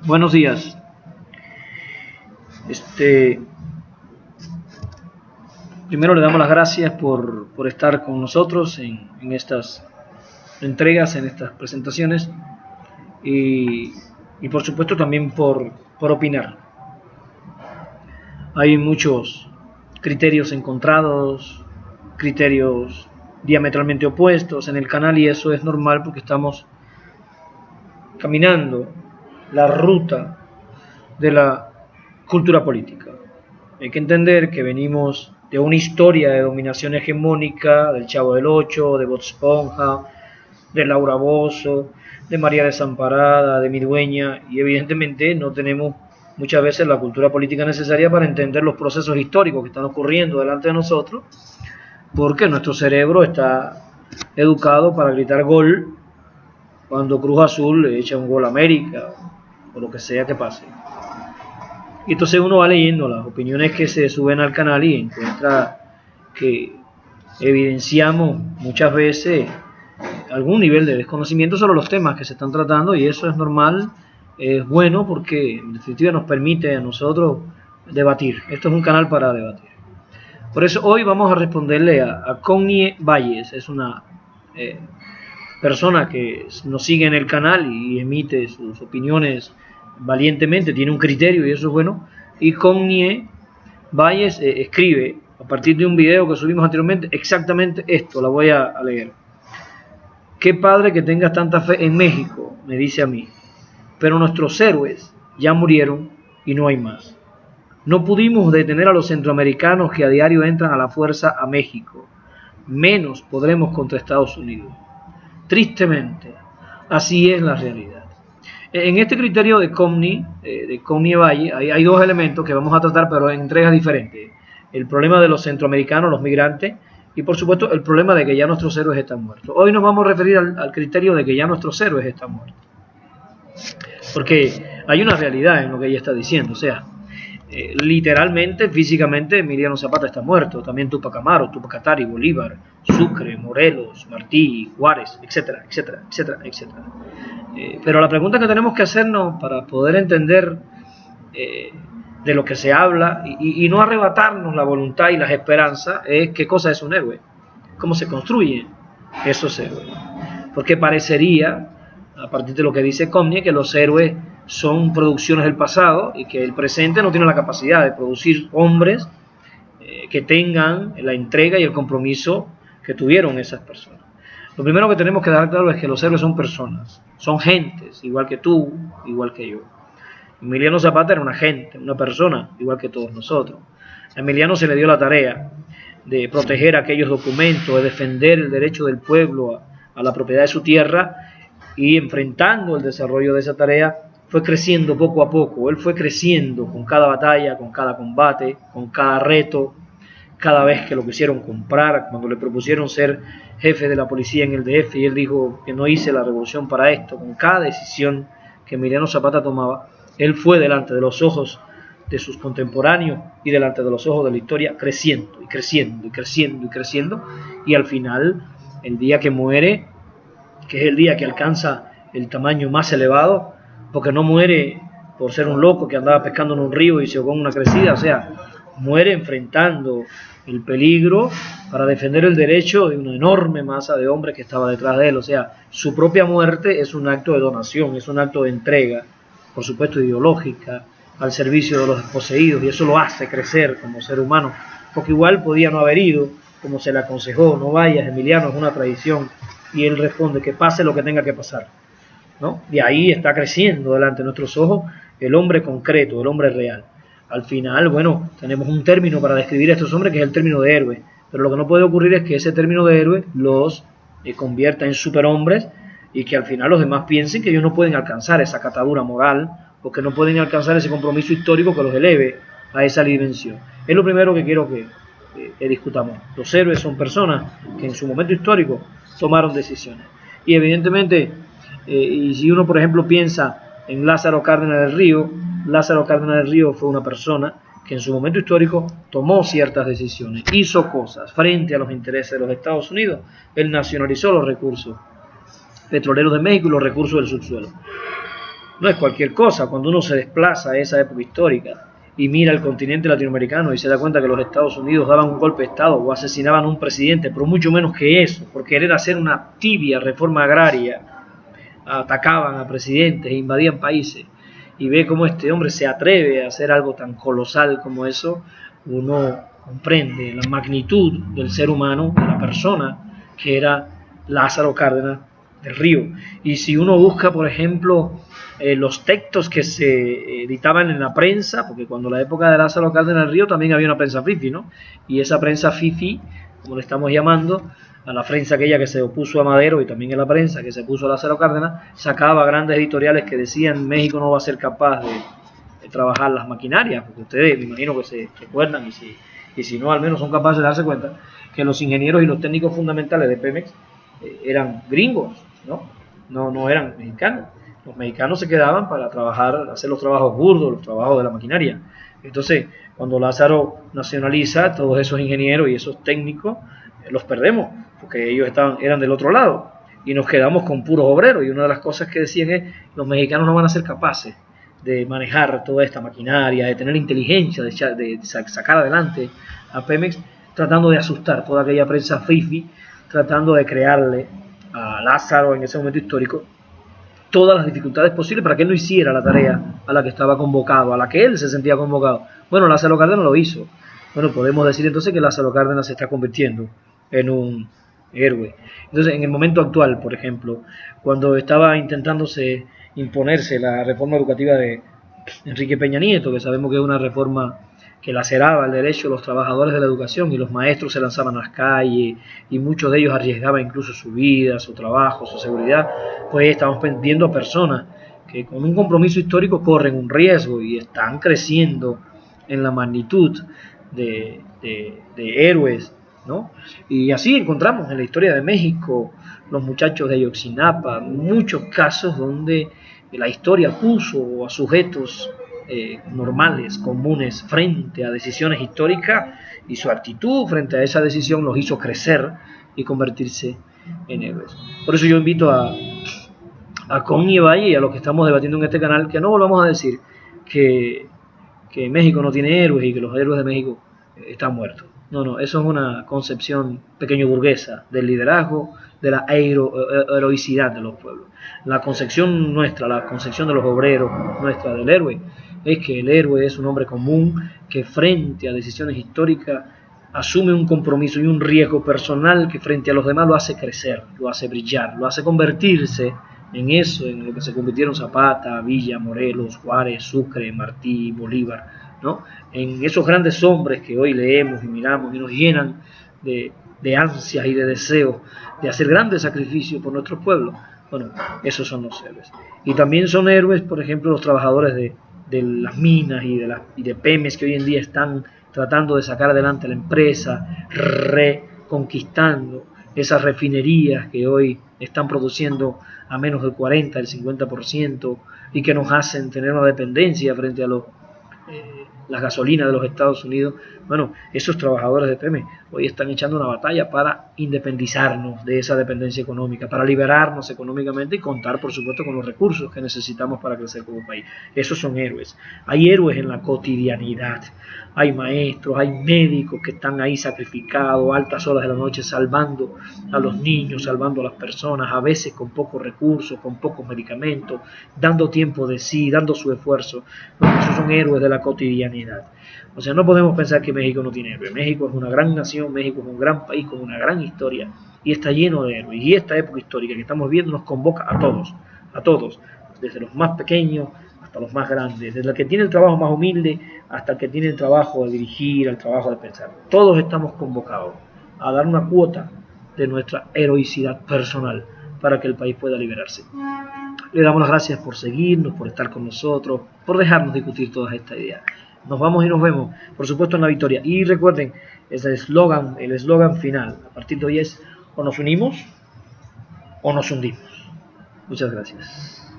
Buenos días. Primero le damos las gracias por estar con nosotros en estas entregas, en estas presentaciones y por supuesto también por opinar. Hay muchos criterios encontrados, criterios diametralmente opuestos en el canal, y eso es normal porque estamos caminando la ruta de la cultura política. Hay que entender que venimos de una historia de dominación hegemónica del Chavo del Ocho, de Bob Esponja, de Laura Bozzo, de María Desamparada, de Mi Dueña, y evidentemente no tenemos muchas veces la cultura política necesaria para entender los procesos históricos que están ocurriendo delante de nosotros, porque nuestro cerebro está educado para gritar gol cuando Cruz Azul le echa un gol a América o lo que sea que pase. Y entonces uno va leyendo las opiniones que se suben al canal y encuentra que evidenciamos muchas veces algún nivel de desconocimiento sobre los temas que se están tratando, y eso es normal, es bueno porque en definitiva nos permite a nosotros debatir. Esto es un canal para debatir. Por eso hoy vamos a responderle a Connie Valles. Es una persona que nos sigue en el canal y emite sus opiniones valientemente, tiene un criterio y eso es bueno. Y Connie Valles escribe a partir de un video que subimos anteriormente exactamente esto. La voy a leer. Qué padre que tengas tanta fe en México, me dice a mí, pero nuestros héroes ya murieron y no hay más. No pudimos detener a los centroamericanos que a diario entran a la fuerza a México, menos podremos contra Estados Unidos. Tristemente, así es la realidad. En este criterio de Connie Valle hay dos elementos que vamos a tratar, pero en entregas diferentes. El problema de los centroamericanos, los migrantes, y por supuesto el problema de que ya nuestros héroes están muertos. Hoy nos vamos a referir al criterio de que ya nuestros héroes están muertos. Porque hay una realidad en lo que ella está diciendo. O sea, literalmente, físicamente, Emiliano Zapata está muerto. También Tupac Amaru, Tupac Katari, Bolívar, Sucre, Morelos, Martí, Juárez, etcétera, etcétera, etcétera, etcétera. Pero la pregunta que tenemos que hacernos para poder entender de lo que se habla y no arrebatarnos la voluntad y las esperanzas es qué cosa es un héroe, cómo se construyen esos héroes. Porque parecería, a partir de lo que dice Connie, que los héroes son producciones del pasado y que el presente no tiene la capacidad de producir hombres que tengan la entrega y el compromiso que tuvieron esas personas. Lo primero que tenemos que dejar claro es que los héroes son personas, son gentes, igual que tú, igual que yo. Emiliano Zapata era una gente, una persona, igual que todos nosotros. A Emiliano se le dio la tarea de proteger aquellos documentos, de defender el derecho del pueblo a la propiedad de su tierra, y enfrentando el desarrollo de esa tarea fue creciendo poco a poco. Él fue creciendo con cada batalla, con cada combate, con cada reto, cada vez que lo quisieron comprar, cuando le propusieron ser jefe de la policía en el DF y él dijo que no hice la revolución para esto. Con cada decisión que Emiliano Zapata tomaba, él fue delante de los ojos de sus contemporáneos y delante de los ojos de la historia creciendo y creciendo y creciendo y creciendo, y al final, el día que muere, que es el día que alcanza el tamaño más elevado, porque no muere por ser un loco que andaba pescando en un río y se ahogó en una crecida, o sea, muere enfrentando el peligro para defender el derecho de una enorme masa de hombres que estaba detrás de él. O sea, su propia muerte es un acto de donación, es un acto de entrega, por supuesto ideológica, al servicio de los desposeídos, y eso lo hace crecer como ser humano, porque igual podía no haber ido, como se le aconsejó, no vayas, Emiliano, es una tradición, y él responde que pase lo que tenga que pasar, ¿no? Y ahí está creciendo delante de nuestros ojos el hombre concreto, el hombre real. Al final, bueno, tenemos un término para describir a estos hombres que es el término de héroe, pero lo que no puede ocurrir es que ese término de héroe los convierta en superhombres y que al final los demás piensen que ellos no pueden alcanzar esa catadura moral o que no pueden alcanzar ese compromiso histórico que los eleve a esa dimensión. Es lo primero que quiero que discutamos. Los héroes son personas que en su momento histórico tomaron decisiones. Y evidentemente, y si uno por ejemplo piensa en Lázaro Cárdenas del Río, Lázaro Cárdenas del Río fue una persona que en su momento histórico tomó ciertas decisiones, hizo cosas frente a los intereses de los Estados Unidos. Él nacionalizó los recursos petroleros de México y los recursos del subsuelo. no es cualquier cosa. Cuando uno se desplaza a esa época histórica y mira el continente latinoamericano y se da cuenta que los Estados Unidos daban un golpe de Estado o asesinaban a un presidente, pero mucho menos que eso, por querer hacer una tibia reforma agraria, atacaban a presidentes e invadían países, y ve cómo este hombre se atreve a hacer algo tan colosal como eso, uno comprende la magnitud del ser humano, de la persona que era Lázaro Cárdenas del Río. Y si uno busca, por ejemplo, los textos que se editaban en la prensa, porque cuando la época de Lázaro Cárdenas del Río también había una prensa fifi, ¿no? Y esa prensa fifi, como le estamos llamando, a la prensa aquella que se opuso a Madero y también a la prensa que se opuso a Lázaro Cárdenas, sacaba grandes editoriales que decían México no va a ser capaz de trabajar las maquinarias, porque ustedes me imagino que se recuerdan y si no al menos son capaces de darse cuenta que los ingenieros y los técnicos fundamentales de Pemex eran gringos, no eran mexicanos. Los mexicanos se quedaban para trabajar, hacer los trabajos burdos, los trabajos de la maquinaria. Entonces, cuando Lázaro nacionaliza, todos esos ingenieros y esos técnicos los perdemos, porque ellos eran del otro lado, y nos quedamos con puros obreros. Y una de las cosas que decían es, los mexicanos no van a ser capaces de manejar toda esta maquinaria, de tener inteligencia, de sacar adelante a Pemex, tratando de asustar toda aquella prensa fifi, tratando de crearle a Lázaro en ese momento histórico todas las dificultades posibles para que él no hiciera la tarea a la que estaba convocado, a la que él se sentía convocado. Bueno, Lázaro Cárdenas lo hizo. Bueno, podemos decir entonces que Lázaro Cárdenas se está convirtiendo en un héroe. Entonces, en el momento actual, por ejemplo, cuando estaba intentándose imponerse la reforma educativa de Enrique Peña Nieto, que sabemos que es una reforma que laceraba el derecho de los trabajadores de la educación, y los maestros se lanzaban a las calles y muchos de ellos arriesgaban incluso su vida, su trabajo, su seguridad, pues estamos viendo a personas que con un compromiso histórico corren un riesgo y están creciendo en la magnitud de héroes, ¿no? Y así encontramos en la historia de México los muchachos de Ayotzinapa, muchos casos donde la historia puso a sujetos normales, comunes, frente a decisiones históricas, y su actitud frente a esa decisión los hizo crecer y convertirse en héroes. Por eso yo invito a Connie Valle y a los que estamos debatiendo en este canal que no volvamos a decir que México no tiene héroes y que los héroes de México están muertos. No, eso es una concepción pequeño burguesa del liderazgo, de la heroicidad de los pueblos. La concepción nuestra, la concepción de los obreros nuestra del héroe, es que el héroe es un hombre común que frente a decisiones históricas asume un compromiso y un riesgo personal que frente a los demás lo hace crecer, lo hace brillar, lo hace convertirse en eso, en lo que se convirtieron Zapata, Villa, Morelos, Juárez, Sucre, Martí, Bolívar, ¿no? En esos grandes hombres que hoy leemos y miramos y nos llenan de ansias y de deseos de hacer grandes sacrificios por nuestro pueblo. Bueno, esos son los héroes. Y también son héroes, por ejemplo, los trabajadores de las minas y de Pemex, que hoy en día están tratando de sacar adelante la empresa, reconquistando esas refinerías que hoy están produciendo a menos del 40, del 50%, y que nos hacen tener una dependencia frente a las gasolinas de los Estados Unidos. Bueno, esos trabajadores de Pemex hoy están echando una batalla para independizarnos de esa dependencia económica, para liberarnos económicamente y contar, por supuesto, con los recursos que necesitamos para crecer como país. Esos son héroes. Hay héroes en la cotidianidad. Hay maestros, hay médicos que están ahí sacrificados, a altas horas de la noche, salvando a los niños, salvando a las personas, a veces con pocos recursos, con pocos medicamentos, dando tiempo de sí, dando su esfuerzo. Bueno, esos son héroes de la cotidianidad. O sea, no podemos pensar que México no tiene héroes. México es una gran nación, México es un gran país con una gran historia y está lleno de héroes. Y esta época histórica que estamos viendo nos convoca a todos, desde los más pequeños hasta los más grandes, desde el que tiene el trabajo más humilde hasta el que tiene el trabajo de dirigir, el trabajo de pensar. Todos estamos convocados a dar una cuota de nuestra heroicidad personal para que el país pueda liberarse. Le damos las gracias por seguirnos, por estar con nosotros, por dejarnos discutir todas estas ideas. Nos vamos y nos vemos, por supuesto, en la victoria. Y recuerden, el eslogan final a partir de hoy es: o nos unimos o nos hundimos. Muchas gracias.